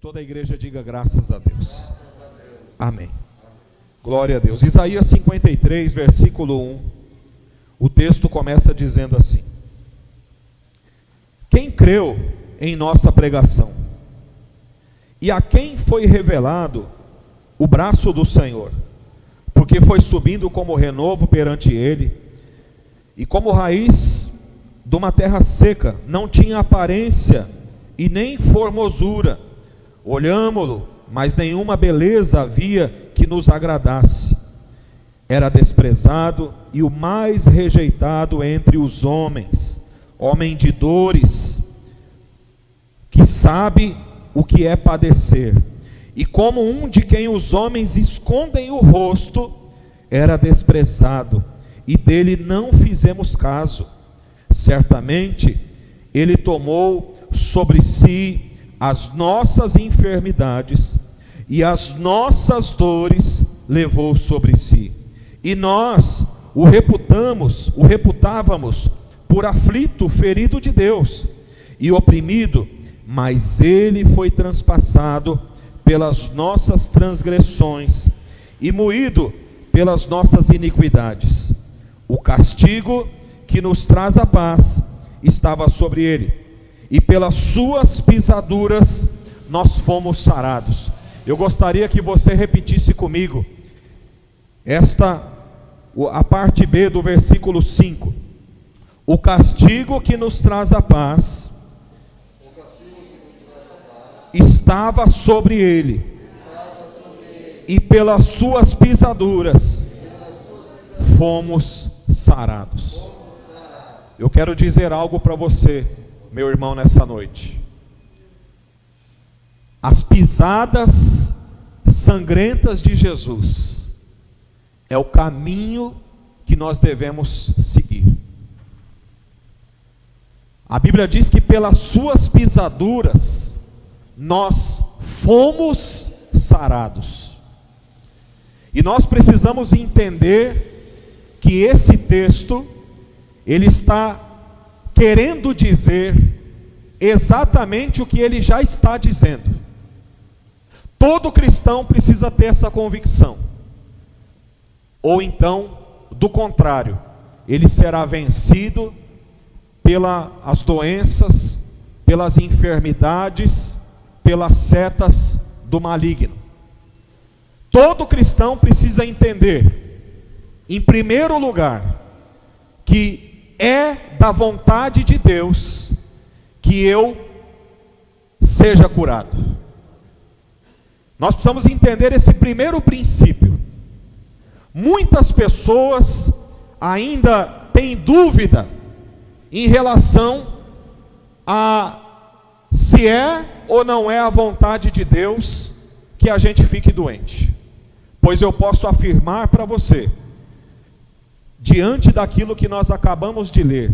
toda a igreja diga graças a Deus. Amém. Glória a Deus. Isaías 53, versículo 1. O texto começa dizendo assim: quem creu em nossa pregação? E a quem foi revelado o braço do Senhor? Porque foi subindo como renovo perante ele, e como raiz de uma terra seca, não tinha aparência e nem formosura. Olhámo-lo, mas nenhuma beleza havia que nos agradasse. Era desprezado e o mais rejeitado entre os homens, homem de dores, que sabe o que é padecer. E como um de quem os homens escondem o rosto, era desprezado, e dele não fizemos caso. Certamente ele tomou sobre si as nossas enfermidades, e as nossas dores levou sobre si. E nós o reputávamos por aflito, ferido de Deus e oprimido, mas ele foi transpassado pelas nossas transgressões e moído pelas nossas iniquidades. O castigo que nos traz a paz estava sobre ele, e pelas suas pisaduras nós fomos sarados. Eu gostaria que você repetisse comigo a parte B do versículo 5. O castigo que nos traz a paz estava sobre ele, e pelas suas pisaduras fomos sarados. Eu quero dizer algo para você, meu irmão, nessa noite. As pisadas sangrentas de Jesus é o caminho que nós devemos seguir. A Bíblia diz que pelas suas pisaduras nós fomos sarados. E nós precisamos entender que esse texto, ele está querendo dizer exatamente o que ele já está dizendo. Todo cristão precisa ter essa convicção. Ou então, do contrário, ele será vencido pelas doenças, pelas enfermidades, pelas setas do maligno. Todo cristão precisa entender, em primeiro lugar, que é da vontade de Deus que eu seja curado. Nós precisamos entender esse primeiro princípio. Muitas pessoas ainda têm dúvida em relação a se é ou não é a vontade de Deus que a gente fique doente. Pois eu posso afirmar para você, diante daquilo que nós acabamos de ler,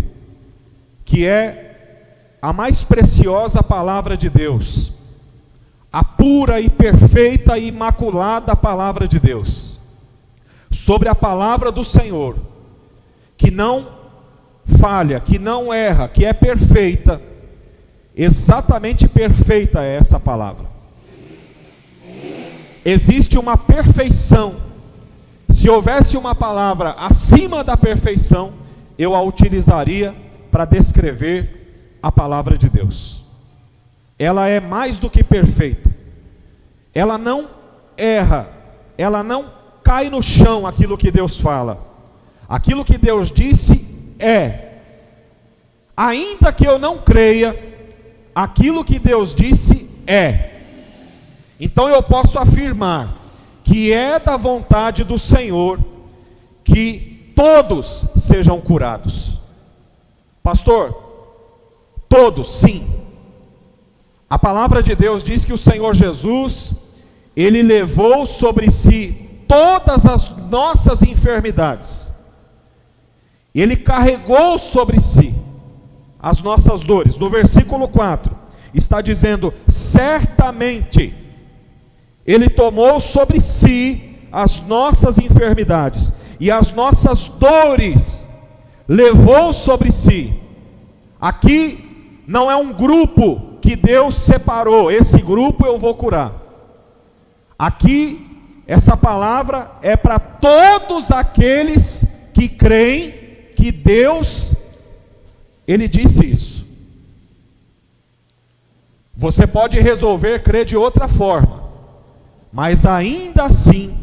que é a mais preciosa palavra de Deus, a pura e perfeita e imaculada palavra de Deus, sobre a palavra do Senhor, que não falha, que não erra, que é perfeita, exatamente perfeita é essa palavra. Existe uma perfeição. Se houvesse uma palavra acima da perfeição, eu a utilizaria para descrever a palavra de Deus. Ela é mais do que perfeita. Ela não erra, ela não cai no chão aquilo que Deus fala. Aquilo que Deus disse é. Ainda que eu não creia, aquilo que Deus disse é. Então eu posso afirmar que é da vontade do Senhor que todos sejam curados. Pastor, todos, sim. A palavra de Deus diz que o Senhor Jesus, ele levou sobre si todas as nossas enfermidades. Ele carregou sobre si as nossas dores. No versículo 4 está dizendo: certamente ele tomou sobre si as nossas enfermidades e as nossas dores levou sobre si. Aqui não é um grupo que Deus separou, esse grupo eu vou curar. Aqui, essa palavra é para todos aqueles que creem que Deus, Ele disse isso. Você pode resolver crer de outra forma, mas ainda assim,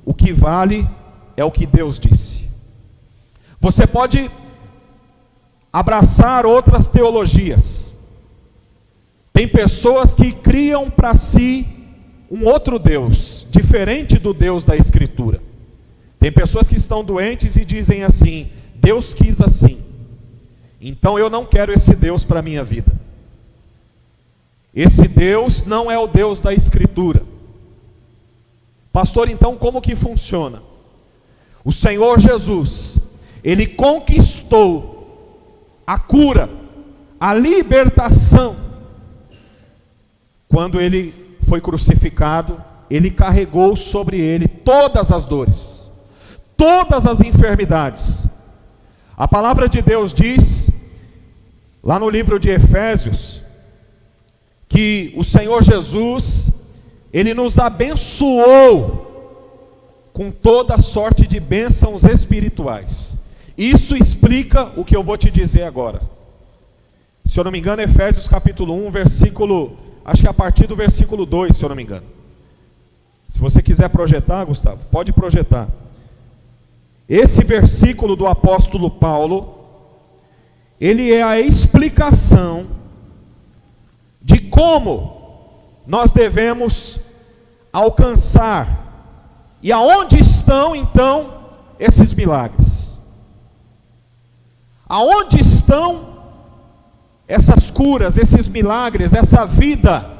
o que vale é o que Deus disse. Você pode abraçar outras teologias. Tem pessoas que criam para si um outro Deus, diferente do Deus da Escritura. Tem pessoas que estão doentes e dizem assim: Deus quis assim, então eu não quero esse Deus para a minha vida. Esse Deus não é o Deus da Escritura. Pastor, então como que funciona? O Senhor Jesus, Ele conquistou a cura, a libertação. Quando Ele foi crucificado, Ele carregou sobre Ele todas as dores, todas as enfermidades. A palavra de Deus diz, lá no livro de Efésios, que o Senhor Jesus, Ele nos abençoou com toda sorte de bênçãos espirituais. Isso explica o que eu vou te dizer agora. Se eu não me engano, Efésios capítulo 1, versículo, acho que a partir do versículo 2, se eu não me engano. Se você quiser projetar, Gustavo, pode projetar. Esse versículo do apóstolo Paulo, ele é a explicação de como nós devemos alcançar e aonde estão então esses milagres. Aonde estão essas curas, esses milagres, essa vida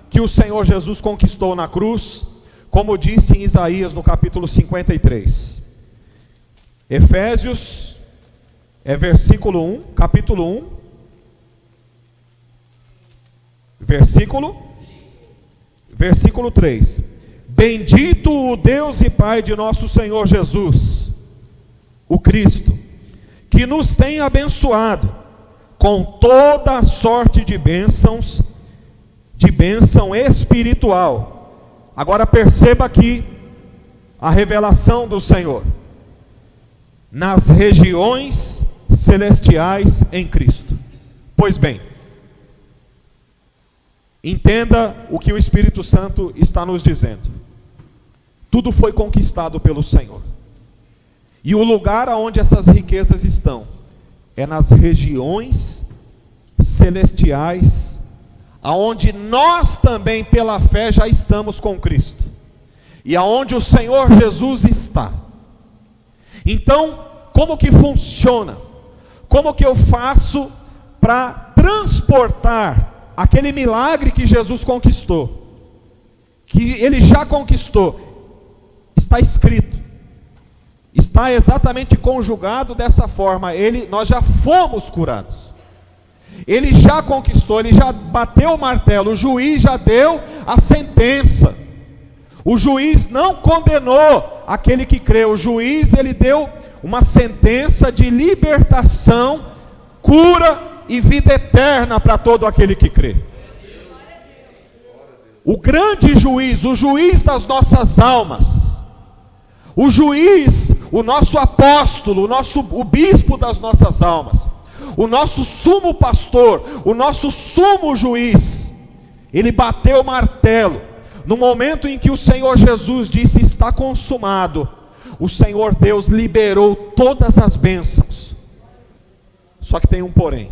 que o Senhor Jesus conquistou na cruz, como disse em Isaías no capítulo 53. Efésios, versículo 1, capítulo 1, versículo 3. Bendito o Deus e Pai de nosso Senhor Jesus, o Cristo, que nos tem abençoado com toda sorte de bênçãos, de bênção espiritual. Agora perceba aqui a revelação do Senhor: nas regiões celestiais em Cristo. Pois bem, entenda o que o Espírito Santo está nos dizendo. Tudo foi conquistado pelo Senhor. E o lugar onde essas riquezas estão é nas regiões celestiais, aonde nós também pela fé já estamos com Cristo, e aonde o Senhor Jesus está. Então, como que funciona? Como que eu faço para transportar aquele milagre que Jesus conquistou, que Ele já conquistou? Está escrito, está exatamente conjugado dessa forma. Nós já fomos curados, Ele já conquistou, Ele já bateu o martelo, o juiz já deu a sentença. O juiz não condenou aquele que creu, o juiz, ele deu uma sentença de libertação, cura e vida eterna para todo aquele que crê. O grande juiz, o juiz das nossas almas, o juiz, o nosso apóstolo, o bispo das nossas almas, o nosso sumo pastor, o nosso sumo juiz, ele bateu o martelo. No momento em que o Senhor Jesus disse: está consumado, o Senhor Deus liberou todas as bênçãos. Só que tem um porém: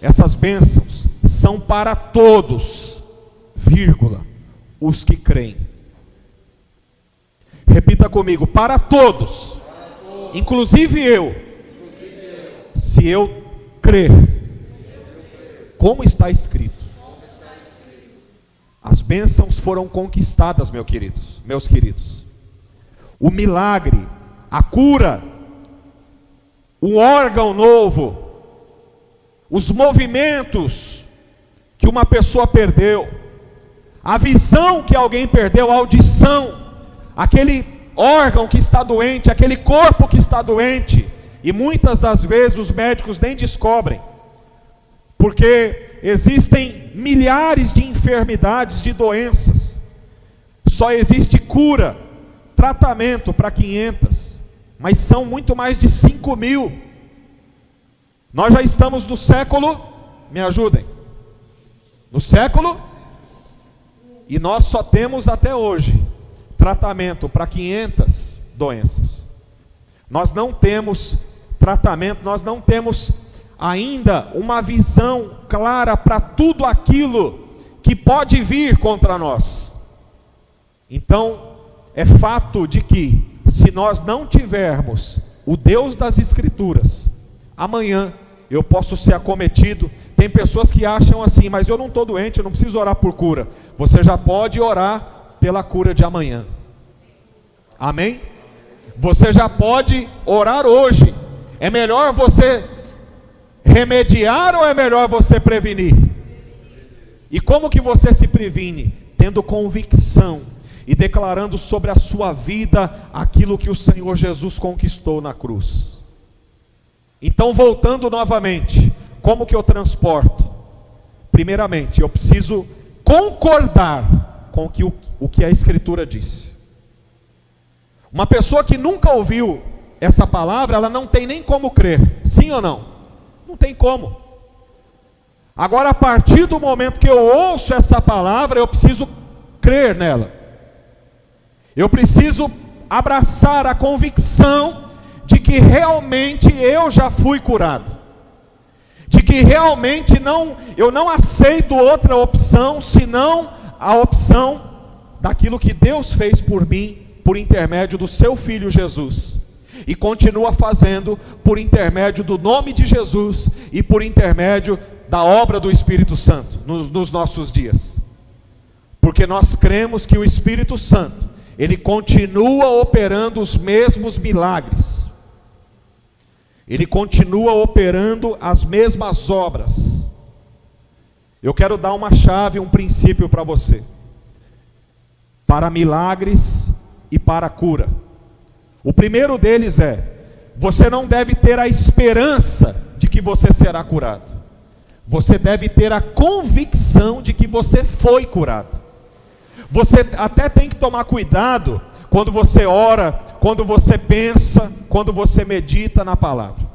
essas bênçãos são para todos, vírgula, os que creem. Repita comigo: para todos, inclusive eu, se eu crer, como está escrito. As bênçãos foram conquistadas, meus queridos. O milagre, a cura, o órgão novo, os movimentos que uma pessoa perdeu, a visão que alguém perdeu, a audição, aquele órgão que está doente, aquele corpo que está doente, e muitas das vezes os médicos nem descobrem. porque existem milhares de enfermidades, de doenças. Só existe cura, tratamento para 500, mas são muito mais de 5.000. Nós já estamos no século, me ajudem, no século, e nós só temos até hoje tratamento para 500 doenças. Nós não temos tratamento, nós não temos ainda uma visão clara para tudo aquilo que pode vir contra nós. Então, é fato de que, se nós não tivermos o Deus das Escrituras, amanhã eu posso ser acometido. Tem pessoas que acham assim, mas eu não estou doente, eu não preciso orar por cura. Você já pode orar pela cura de amanhã. Amém? Você já pode orar hoje. É melhor você remediar ou é melhor você prevenir? E como que você se previne? Tendo convicção e declarando sobre a sua vida aquilo que o Senhor Jesus conquistou na cruz. Então, voltando novamente, como que eu transporto? Primeiramente, eu preciso concordar com o que a Escritura disse. Uma pessoa que nunca ouviu essa palavra, ela não tem nem como crer. Sim ou não? Não tem como. Agora, a partir do momento que eu ouço essa palavra, eu preciso crer nela. Eu preciso abraçar a convicção de que realmente eu já fui curado. De que realmente eu não aceito outra opção, senão a opção daquilo que Deus fez por mim, por intermédio do seu Filho Jesus. E continua fazendo por intermédio do nome de Jesus e por intermédio da obra do Espírito Santo nos nossos dias. Porque nós cremos que o Espírito Santo, ele continua operando os mesmos milagres. Ele continua operando as mesmas obras. Eu quero dar uma chave, um princípio para você. Para milagres e para cura. O primeiro deles é: você não deve ter a esperança de que você será curado. Você deve ter a convicção de que você foi curado. Você até tem que tomar cuidado quando você ora, quando você pensa, quando você medita na palavra.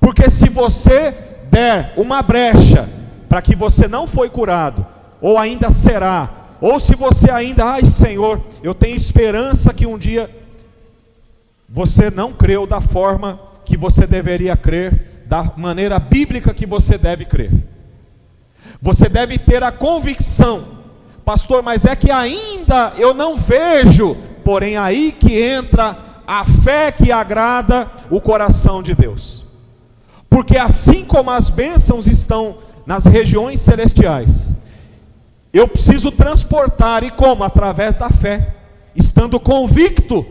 Porque se você der uma brecha para que você não foi curado, ou ainda será, ou se você ainda, ai Senhor, eu tenho esperança que um dia, você não creu da forma que você deveria crer, da maneira bíblica que você deve crer. Você deve ter a convicção: pastor, mas é que ainda eu não vejo. Porém, aí que entra a fé que agrada o coração de Deus. Porque assim como as bênçãos estão nas regiões celestiais, eu preciso transportar, e como? Através da fé, estando convicto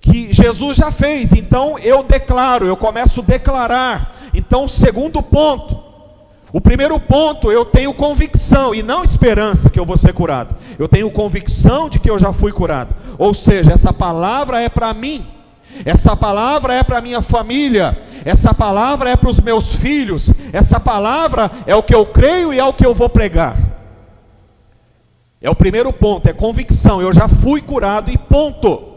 que Jesus já fez. Então eu declaro, eu começo a declarar. Então, o segundo ponto: o primeiro ponto, eu tenho convicção e não esperança que eu vou ser curado. Eu tenho convicção de que eu já fui curado. Ou seja, essa palavra é para mim. Essa palavra é para minha família. Essa palavra é para os meus filhos. Essa palavra é o que eu creio e é o que eu vou pregar. É o primeiro ponto, é convicção. Eu já fui curado e ponto.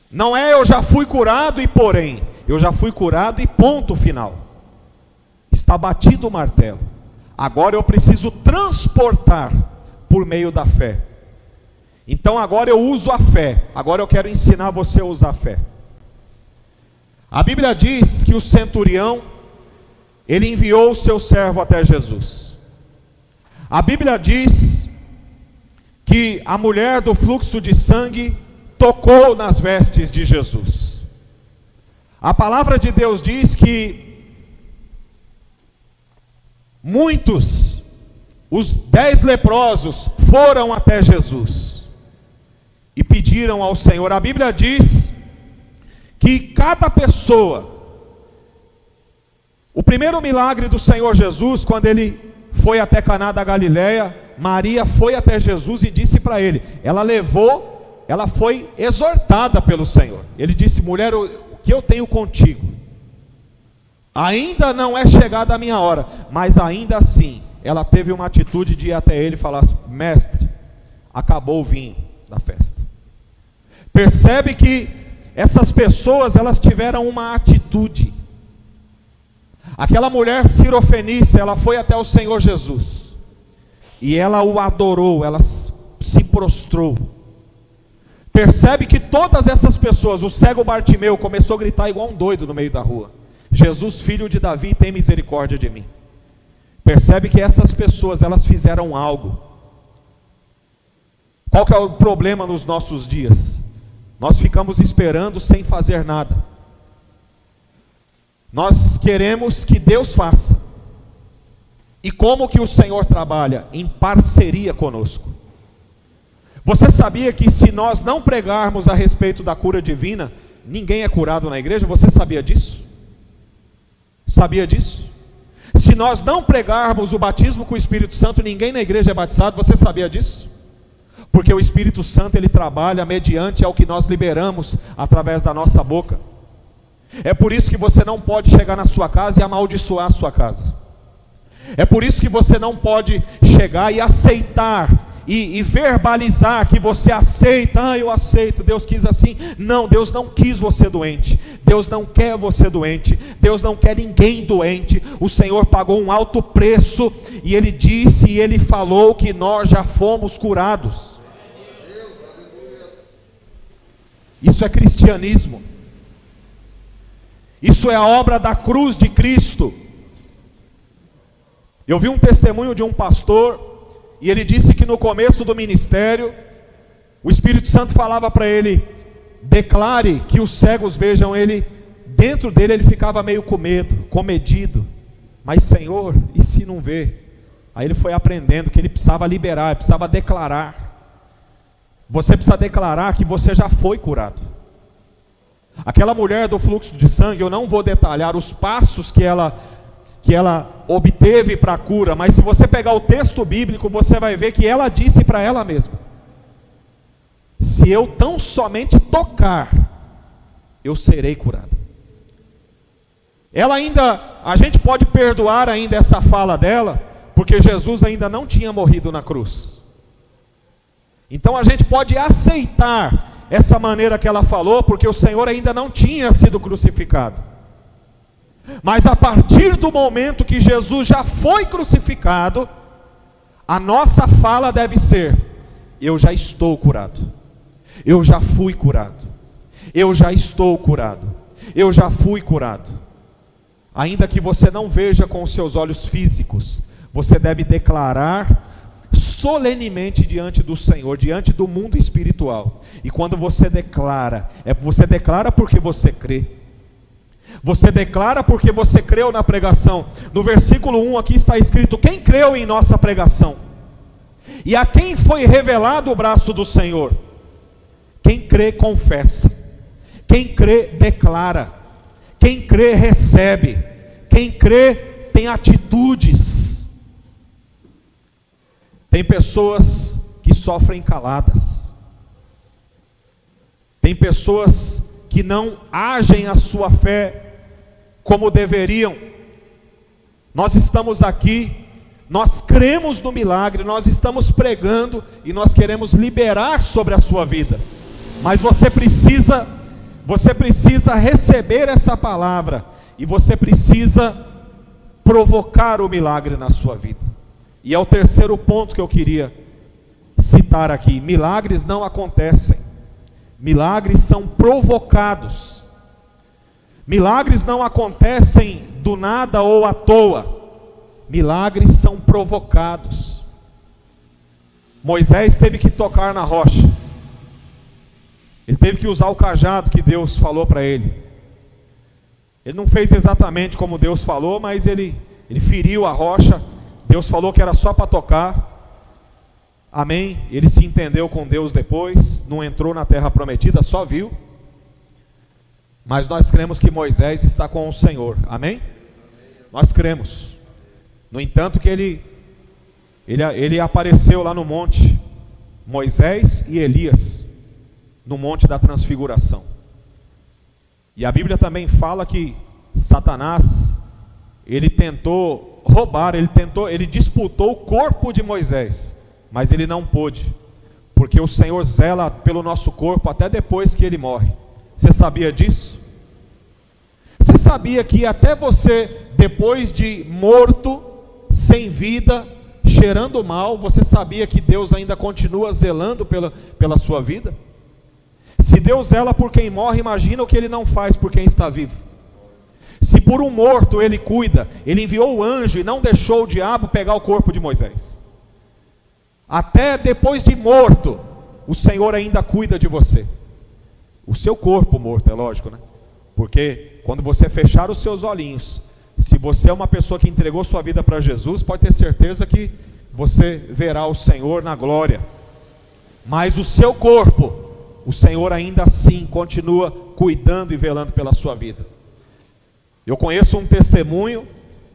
Não é eu já fui curado e porém. Eu já fui curado e ponto final. Está batido o martelo. Agora eu preciso transportar por meio da fé. Então agora eu uso a fé. Agora eu quero ensinar você a usar a fé. A Bíblia diz que o centurião, ele enviou o seu servo até Jesus. A Bíblia diz que a mulher do fluxo de sangue tocou nas vestes de Jesus. A palavra de Deus diz que muitos, os 10 leprosos, foram até Jesus e pediram ao Senhor. A Bíblia diz que cada pessoa, o primeiro milagre do Senhor Jesus, quando ele foi até Caná da Galileia, Maria foi até Jesus e disse para ele, ela foi exortada pelo Senhor. Ele disse: mulher, o que eu tenho contigo? Ainda não é chegada a minha hora. Mas ainda assim, ela teve uma atitude de ir até ele e falar: mestre, acabou o vinho da festa. Percebe que essas pessoas, elas tiveram uma atitude. Aquela mulher cirofenícia, ela foi até o Senhor Jesus, e ela o adorou, ela se prostrou. Percebe que todas essas pessoas, o cego Bartimeu começou a gritar igual um doido no meio da rua: Jesus, filho de Davi, tem misericórdia de mim. Percebe que essas pessoas, elas fizeram algo. Qual que é o problema nos nossos dias? Nós ficamos esperando sem fazer nada. Nós queremos que Deus faça. E como que o Senhor trabalha? Em parceria conosco. Você sabia que se nós não pregarmos a respeito da cura divina, ninguém é curado na igreja? Você sabia disso? Sabia disso? Se nós não pregarmos o batismo com o Espírito Santo, ninguém na igreja é batizado. Você sabia disso? Porque o Espírito Santo, ele trabalha mediante ao que nós liberamos através da nossa boca. É por isso que você não pode chegar na sua casa e amaldiçoar a sua casa. É por isso que você não pode chegar e aceitar e verbalizar que você aceita. Eu aceito, Deus quis assim. Não, Deus não quis você doente. Deus não quer você doente. Deus não quer ninguém doente. O Senhor pagou um alto preço, e Ele disse e Ele falou que nós já fomos curados. Isso é cristianismo. Isso é a obra da cruz de Cristo. Eu vi um testemunho de um pastor, e ele disse que no começo do ministério, o Espírito Santo falava para ele: declare que os cegos vejam ele. Dentro dele ele ficava meio com medo, comedido. Mas Senhor, e se não ver? Aí ele foi aprendendo que ele precisava liberar, precisava declarar. Você precisa declarar que você já foi curado. Aquela mulher do fluxo de sangue, eu não vou detalhar os passos que ela obteve para a cura, mas se você pegar o texto bíblico, você vai ver que ela disse para ela mesma: se eu tão somente tocar, eu serei curada. Ela ainda, a gente pode perdoar ainda essa fala dela, porque Jesus ainda não tinha morrido na cruz. Então a gente pode aceitar essa maneira que ela falou, porque o Senhor ainda não tinha sido crucificado. Mas a partir do momento que Jesus já foi crucificado, a nossa fala deve ser: eu já estou curado, eu já fui curado, eu já estou curado, eu já fui curado. Ainda que você não veja com os seus olhos físicos, você deve declarar solenemente diante do Senhor, diante do mundo espiritual. E quando você declara, você declara porque você crê. Você declara porque você creu na pregação. No versículo 1 aqui está escrito: quem creu em nossa pregação? E a quem foi revelado o braço do Senhor? Quem crê, confessa. Quem crê, declara. Quem crê, recebe. Quem crê, tem atitudes. Tem pessoas que sofrem caladas. Tem pessoas que não agem a sua fé como deveriam. Nós estamos aqui, nós cremos no milagre, nós estamos pregando e nós queremos liberar sobre a sua vida. Mas você precisa receber essa palavra, e você precisa provocar o milagre na sua vida. E é o terceiro ponto que eu queria citar aqui: milagres não acontecem, milagres são provocados. Milagres não acontecem do nada ou à toa, milagres são provocados. Moisés teve que tocar na rocha, ele teve que usar o cajado que Deus falou para ele. Ele não fez exatamente como Deus falou, mas ele feriu a rocha. Deus falou que era só para tocar. Amém? Ele se entendeu com Deus depois, não entrou na terra prometida, só viu. Mas nós cremos que Moisés está com o Senhor. Amém? Nós cremos. No entanto que ele apareceu lá no monte, Moisés e Elias, no monte da transfiguração. E a Bíblia também fala que Satanás ele tentou roubar, ele disputou o corpo de Moisés, mas ele não pôde, porque o Senhor zela pelo nosso corpo até depois que ele morre. Você sabia disso? Você sabia que até você, depois de morto, sem vida, cheirando mal, você sabia que Deus ainda continua zelando pela sua vida? Se Deus zela por quem morre, imagina o que Ele não faz por quem está vivo. Se por um morto Ele cuida, Ele enviou o anjo e não deixou o diabo pegar o corpo de Moisés. Até depois de morto, o Senhor ainda cuida de você. O seu corpo morto, é lógico, né? Porque quando você fechar os seus olhinhos, se você é uma pessoa que entregou sua vida para Jesus, pode ter certeza que você verá o Senhor na glória. Mas o seu corpo, o Senhor ainda assim continua cuidando e velando pela sua vida. Eu conheço um testemunho,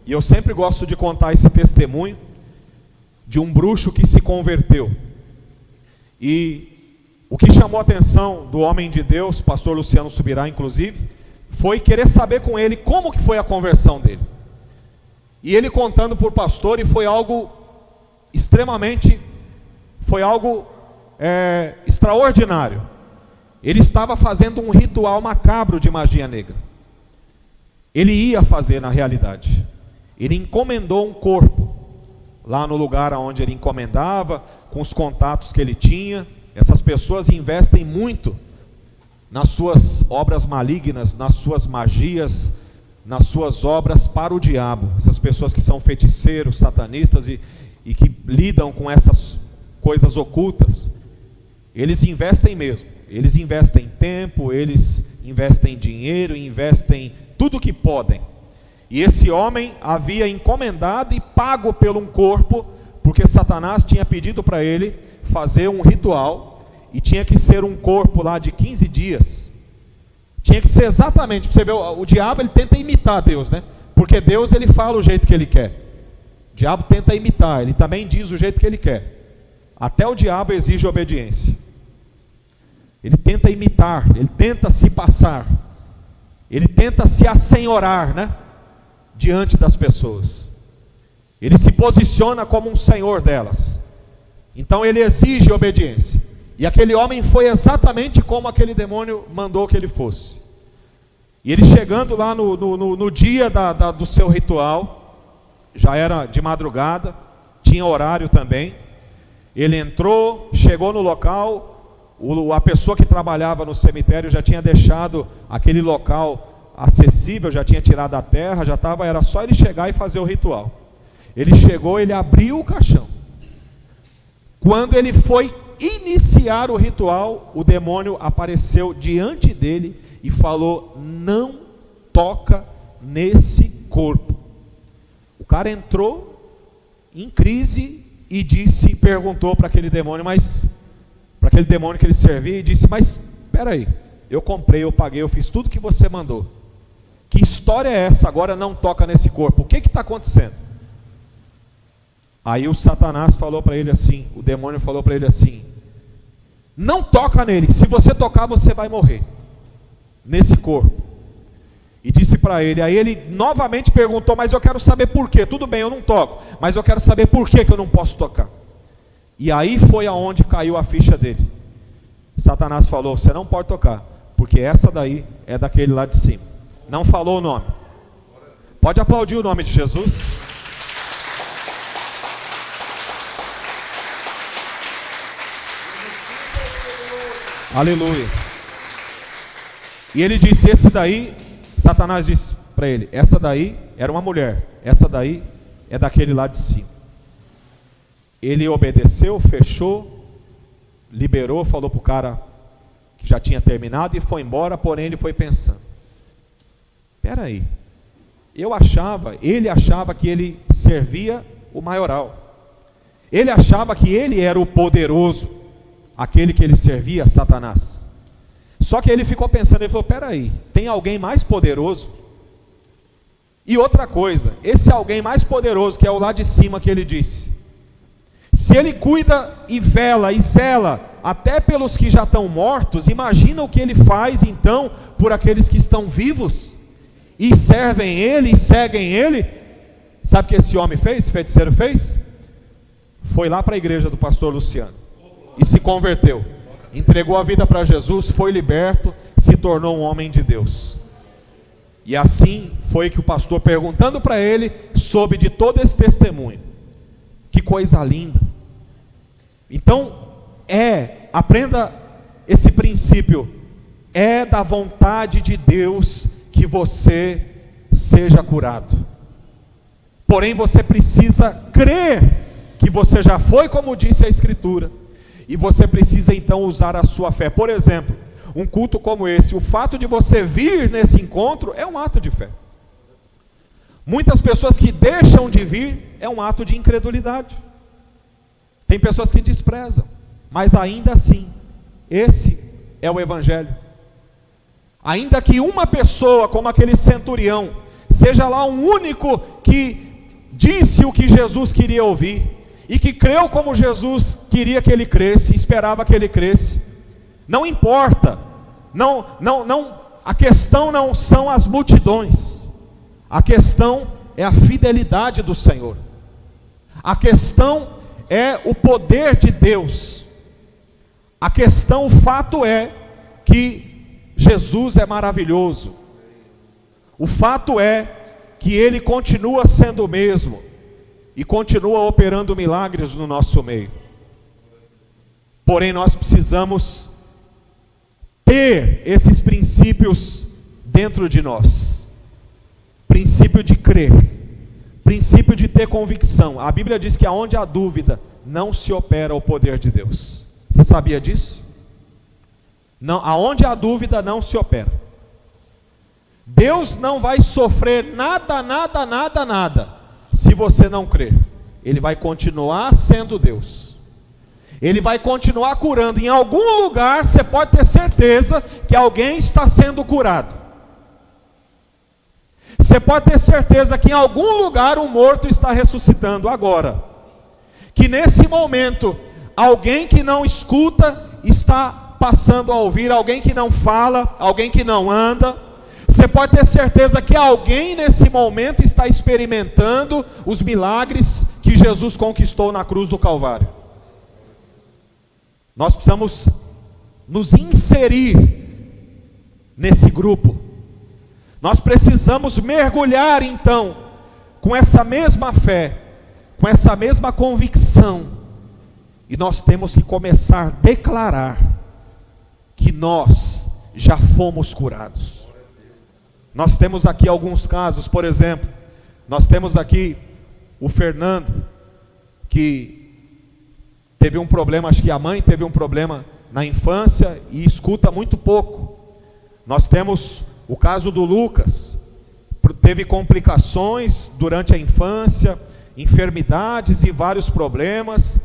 e eu sempre gosto de contar esse testemunho, de um bruxo que se converteu. E o que chamou a atenção do homem de Deus, pastor Luciano Subirá inclusive, foi querer saber com ele como que foi a conversão dele. E ele contando para o pastor, e foi algo extremamente, extraordinário. Ele estava fazendo um ritual macabro de magia negra. Ele ia fazer na realidade. Ele encomendou um corpo, lá no lugar onde ele encomendava, com os contatos que ele tinha. Essas pessoas investem muito nas suas obras malignas, nas suas magias, nas suas obras para o diabo. Essas pessoas que são feiticeiros, satanistas e que lidam com essas coisas ocultas, eles investem mesmo. Eles investem tempo, eles investem dinheiro, investem tudo o que podem. E esse homem havia encomendado e pago pelo um corpo, porque Satanás tinha pedido para ele fazer um ritual, e tinha que ser um corpo lá de 15 dias. Tinha que ser exatamente, você vê, o diabo ele tenta imitar Deus, né? Porque Deus ele fala o jeito que ele quer. O diabo tenta imitar, ele também diz o jeito que ele quer. Até o diabo exige obediência. Ele tenta imitar, ele tenta se passar, ele tenta se assenhorar, né? Diante das pessoas. Ele se posiciona como um senhor delas. Então ele exige obediência. E aquele homem foi exatamente como aquele demônio mandou que ele fosse. E ele chegando lá no dia do seu ritual, já era de madrugada, tinha horário também. Ele entrou, chegou no local, a pessoa que trabalhava no cemitério já tinha deixado aquele local acessível, já tinha tirado a terra, era só ele chegar e fazer o ritual. Ele chegou, ele abriu o caixão. Quando ele foi iniciar o ritual, o demônio apareceu diante dele e falou: não toca nesse corpo. O cara entrou em crise e perguntou para aquele demônio, para aquele demônio que ele servia, e disse: mas espera aí, eu comprei, eu paguei, eu fiz tudo que você mandou. Que história é essa? Agora não toca nesse corpo. O que está acontecendo? Aí o Satanás falou para ele assim, o demônio falou para ele assim: não toca nele, se você tocar você vai morrer, nesse corpo. E disse para ele, aí ele novamente perguntou: mas eu quero saber por quê. Tudo bem, eu não toco, mas eu quero saber por que eu não posso tocar. E aí foi aonde caiu a ficha dele. Satanás falou: você não pode tocar, porque essa daí é daquele lá de cima. Não falou o nome. Pode aplaudir o nome de Jesus. Aleluia. E ele disse: esse daí, Satanás disse para ele, essa daí era uma mulher, essa daí é daquele lá de cima. Ele obedeceu, fechou, liberou, falou para o cara que já tinha terminado e foi embora. Porém ele foi pensando: espera aí, ele achava que ele servia o maioral, ele achava que ele era o poderoso, aquele que ele servia, Satanás. Só que ele ficou pensando, ele falou: espera aí, tem alguém mais poderoso? E outra coisa, esse alguém mais poderoso, que é o lá de cima que ele disse, se ele cuida e vela e zela até pelos que já estão mortos, imagina o que ele faz então por aqueles que estão vivos. e servem ele, e seguem ele, sabe o que esse homem fez, esse feiticeiro fez? Foi lá para a igreja do pastor Luciano e se converteu, entregou a vida para Jesus, foi liberto, se tornou um homem de Deus. E assim foi que o pastor, perguntando para ele, soube de todo esse testemunho. Que coisa linda. Então, aprenda esse princípio, é da vontade de Deus que você seja curado. Porém, você precisa crer que você já foi, como disse a Escritura, e você precisa então usar a sua fé. Por exemplo, um culto como esse, o fato de você vir nesse encontro é um ato de fé. Muitas pessoas que deixam de vir é um ato de incredulidade. Tem pessoas que desprezam, mas ainda assim, esse é o Evangelho. Ainda que uma pessoa, como aquele centurião, seja lá um único que disse o que Jesus queria ouvir, e que creu como Jesus queria que ele cresce, esperava que ele cresce, não importa, a questão não são as multidões, a questão é a fidelidade do Senhor, a questão é o poder de Deus, a questão, o fato é que Jesus é maravilhoso, o fato é que Ele continua sendo o mesmo, e continua operando milagres no nosso meio. Porém, nós precisamos ter esses princípios dentro de nós. Princípio de crer, princípio de ter convicção. A Bíblia diz que aonde há dúvida, não se opera o poder de Deus. Você sabia disso? Não, aonde há dúvida, não se opera. Deus não vai sofrer nada, se você não crer. Ele vai continuar sendo Deus. Ele vai continuar curando. Em algum lugar você pode ter certeza que alguém está sendo curado. Você pode ter certeza que em algum lugar um morto está ressuscitando agora. Que nesse momento alguém que não escuta está passando a ouvir, alguém que não fala, alguém que não anda. Você pode ter certeza que alguém nesse momento está experimentando os milagres que Jesus conquistou na cruz do Calvário. Nós precisamos nos inserir nesse grupo. Nós precisamos mergulhar então com essa mesma fé, com essa mesma convicção. E nós temos que começar a declarar que nós já fomos curados. Nós temos aqui alguns casos, por exemplo, nós temos aqui o Fernando, que teve um problema, acho que a mãe teve um problema na infância e escuta muito pouco. Nós temos o caso do Lucas, teve complicações durante a infância, enfermidades e vários problemas.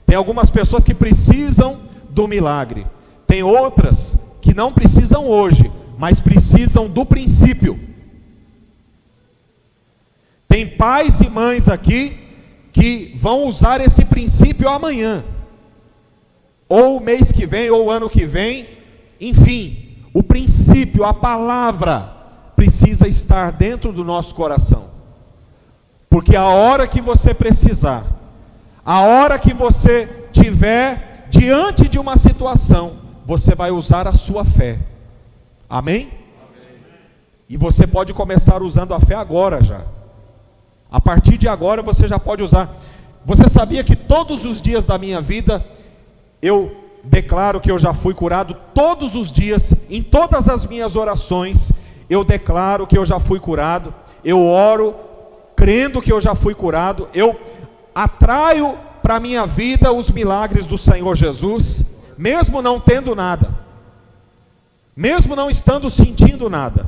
Tem algumas pessoas que precisam do milagre, tem outras que não precisam hoje, mas precisam do princípio. Tem pais e mães aqui que vão usar esse princípio amanhã, ou o mês que vem, ou o ano que vem, enfim, o princípio, a palavra, precisa estar dentro do nosso coração, porque a hora que você precisar, a hora que você tiver diante de uma situação, você vai usar a sua fé. Amém? E você pode começar usando a fé agora já. A partir de agora você já pode usar. Você sabia que todos os dias da minha vida eu declaro que eu já fui curado? Todos os dias, em todas as minhas orações, eu declaro que eu já fui curado. Eu oro crendo que eu já fui curado. Eu atraio para a minha vida os milagres do Senhor Jesus, mesmo não tendo nada, mesmo não estando sentindo nada.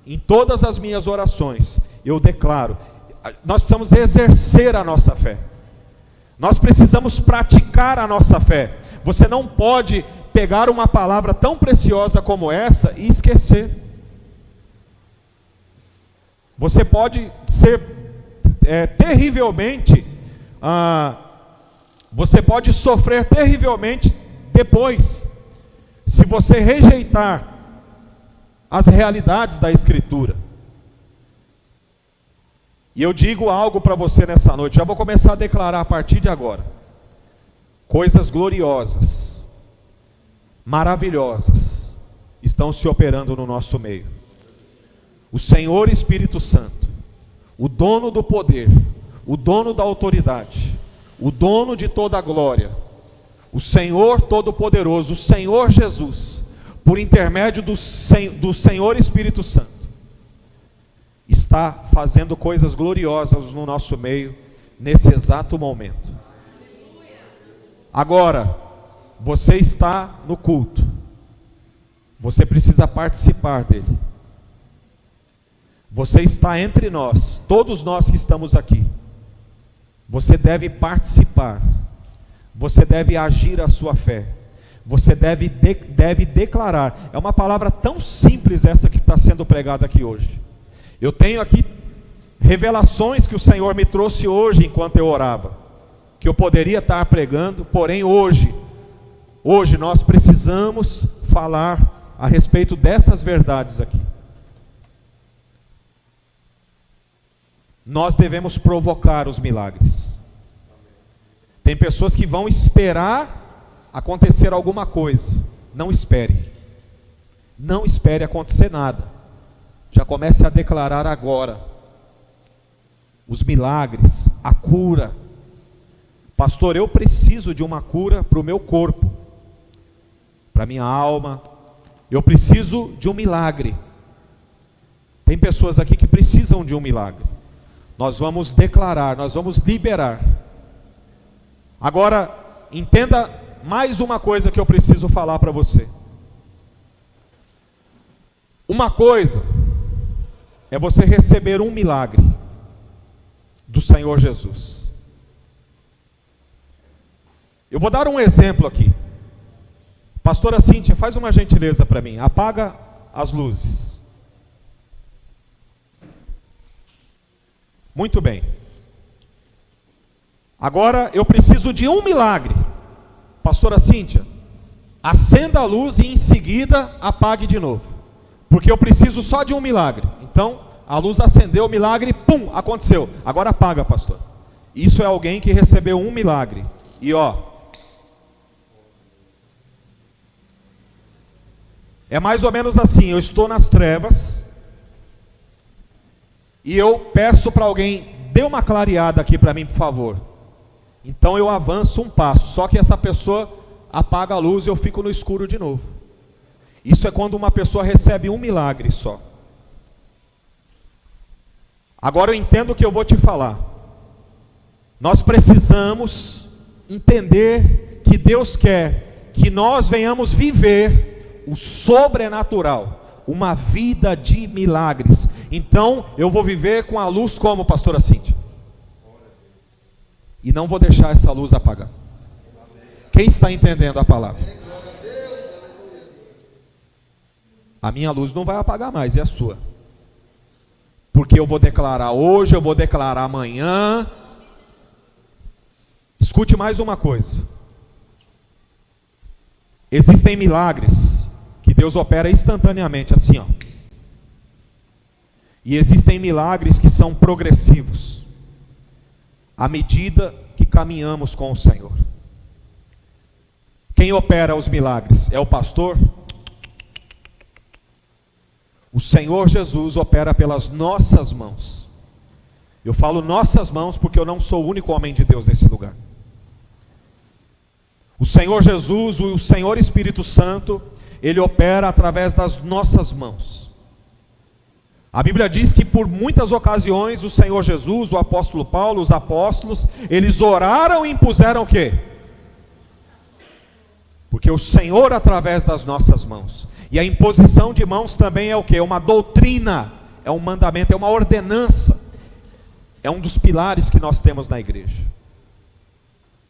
Em todas as minhas orações eu declaro. Nós precisamos exercer a nossa fé, nós precisamos praticar a nossa fé. Você não pode pegar uma palavra tão preciosa como essa e esquecer. Você pode ser terrivelmente, você pode sofrer terrivelmente depois, se você rejeitar as realidades da Escritura. E eu digo algo para você nessa noite, já vou começar a declarar a partir de agora. Coisas gloriosas, maravilhosas, estão se operando no nosso meio. O Senhor Espírito Santo, o dono do poder, o dono da autoridade, o dono de toda a glória, o Senhor Todo-Poderoso, o Senhor Jesus, por intermédio do Senhor Espírito Santo, está fazendo coisas gloriosas no nosso meio, nesse exato momento. Agora, você está no culto, você precisa participar dele. Você está entre nós, todos nós que estamos aqui. Você deve participar, você deve agir a sua fé, você deve declarar. É uma palavra tão simples essa que está sendo pregada aqui hoje. Eu tenho aqui revelações que o Senhor me trouxe hoje enquanto eu orava, que eu poderia estar pregando, porém hoje nós precisamos falar a respeito dessas verdades aqui. Nós devemos provocar os milagres. Tem pessoas que vão esperar acontecer alguma coisa. Não espere. Não espere acontecer nada. Já comece a declarar agora os milagres, a cura. Pastor, eu preciso de uma cura para o meu corpo, para a minha alma. Eu preciso de um milagre. Tem pessoas aqui que precisam de um milagre. Nós vamos declarar, nós vamos liberar. Agora, entenda mais uma coisa que eu preciso falar para você. Uma coisa é você receber um milagre do Senhor Jesus. Eu vou dar um exemplo aqui. Pastora Cíntia, faz uma gentileza para mim. Apaga as luzes. Muito bem. Agora eu preciso de um milagre. Pastora Cíntia, acenda a luz e em seguida apague de novo. Porque eu preciso só de um milagre. Então, a luz acendeu, o milagre, pum, aconteceu. Agora apaga, pastor. Isso é alguém que recebeu um milagre. E é mais ou menos assim, eu estou nas trevas e eu peço para alguém, dê uma clareada aqui para mim, por favor. Então eu avanço um passo, só que essa pessoa apaga a luz e eu fico no escuro de novo. Isso é quando uma pessoa recebe um milagre só. Agora eu entendo o que eu vou te falar. Nós precisamos entender que Deus quer que nós venhamos viver o sobrenatural. Uma vida de milagres. Então eu vou viver com a luz como, pastora Cíntia? E não vou deixar essa luz apagar. Quem está entendendo a palavra? A minha luz não vai apagar mais, e a sua? Porque eu vou declarar hoje, eu vou declarar amanhã. Escute mais uma coisa. Existem milagres que Deus opera instantaneamente, assim, ó. E existem milagres que são progressivos, à medida que caminhamos com o Senhor. Quem opera os milagres é o pastor? O Senhor Jesus opera pelas nossas mãos. Eu falo nossas mãos porque eu não sou o único homem de Deus nesse lugar. O Senhor Jesus, o Senhor Espírito Santo, Ele opera através das nossas mãos. A Bíblia diz que por muitas ocasiões o Senhor Jesus, o apóstolo Paulo, os apóstolos, eles oraram e impuseram o quê? Porque o Senhor através das nossas mãos. E a imposição de mãos também é o quê? É uma doutrina, é um mandamento, é uma ordenança. É um dos pilares que nós temos na igreja.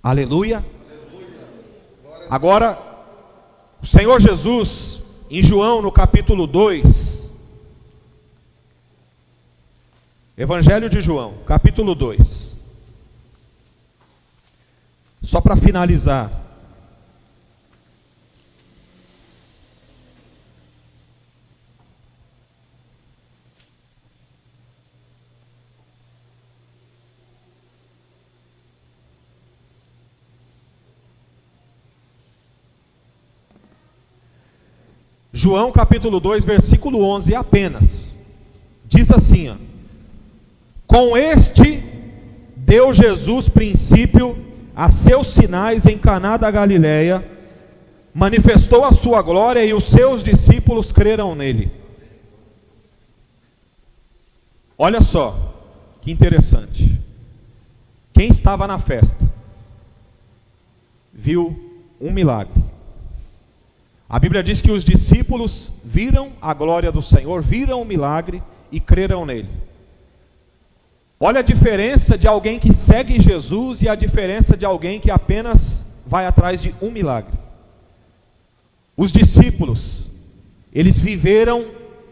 Aleluia. Agora, o Senhor Jesus, em João no capítulo 2, Evangelho de João, capítulo 2. Só para finalizar. João capítulo 2, versículo 11 apenas. Diz assim, ó: com este deu Jesus princípio a seus sinais em Caná da Galileia, manifestou a sua glória e os seus discípulos creram nele. Olha só, que interessante. Quem estava na festa viu um milagre. A Bíblia diz que os discípulos viram a glória do Senhor, viram o milagre e creram nele. Olha a diferença de alguém que segue Jesus e a diferença de alguém que apenas vai atrás de um milagre. Os discípulos, eles viveram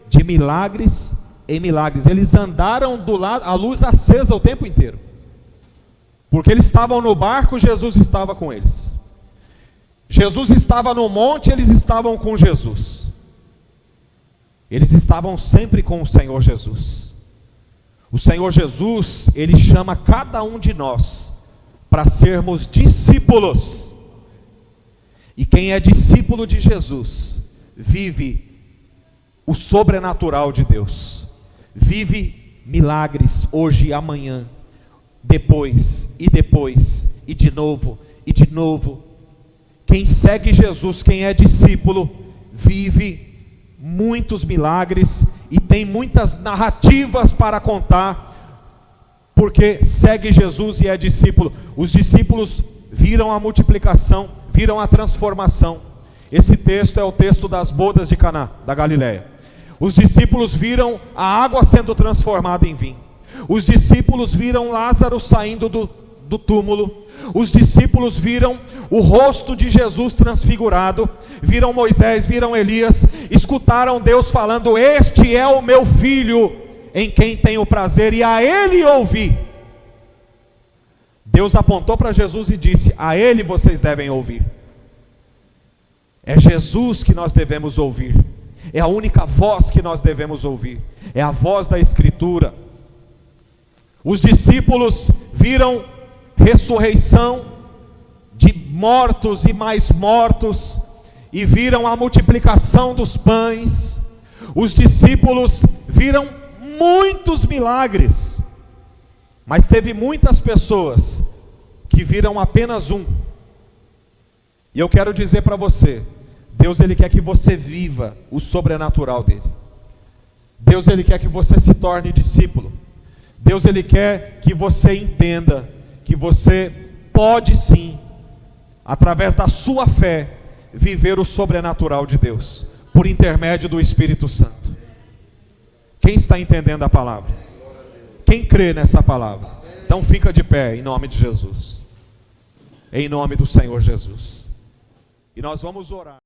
de milagres em milagres. Eles andaram do lado, a luz acesa o tempo inteiro. Porque eles estavam no barco, Jesus estava com eles. Jesus estava no monte, eles estavam com Jesus. Eles estavam sempre com o Senhor Jesus. O Senhor Jesus, Ele chama cada um de nós para sermos discípulos. E quem é discípulo de Jesus, vive o sobrenatural de Deus. Vive milagres hoje e amanhã, depois, e de novo, e de novo. Quem segue Jesus, quem é discípulo, vive muitos milagres e tem muitas narrativas para contar, porque segue Jesus e é discípulo. Os discípulos viram a multiplicação, viram a transformação. Esse texto é o texto das bodas de Caná da Galileia. Os discípulos viram a água sendo transformada em vinho. Os discípulos viram Lázaro saindo do túmulo. Os discípulos viram o rosto de Jesus transfigurado, viram Moisés, viram Elias, escutaram Deus falando: este é o meu filho, em quem tenho prazer, e a ele ouvi. Deus apontou para Jesus e disse: a ele vocês devem ouvir. É Jesus que nós devemos ouvir, é a única voz que nós devemos ouvir, é a voz da Escritura. Os discípulos viram ressurreição de mortos e mais mortos, e viram a multiplicação dos pães. Os discípulos viram muitos milagres, mas teve muitas pessoas que viram apenas um. E eu quero dizer para você, Deus Ele quer que você viva o sobrenatural dele. Deus Ele quer que você se torne discípulo. Deus Ele quer que você entenda que você pode sim, através da sua fé, viver o sobrenatural de Deus, por intermédio do Espírito Santo. Quem está entendendo a palavra? Quem crê nessa palavra? Então fica de pé, em nome de Jesus, em nome do Senhor Jesus. E nós vamos orar.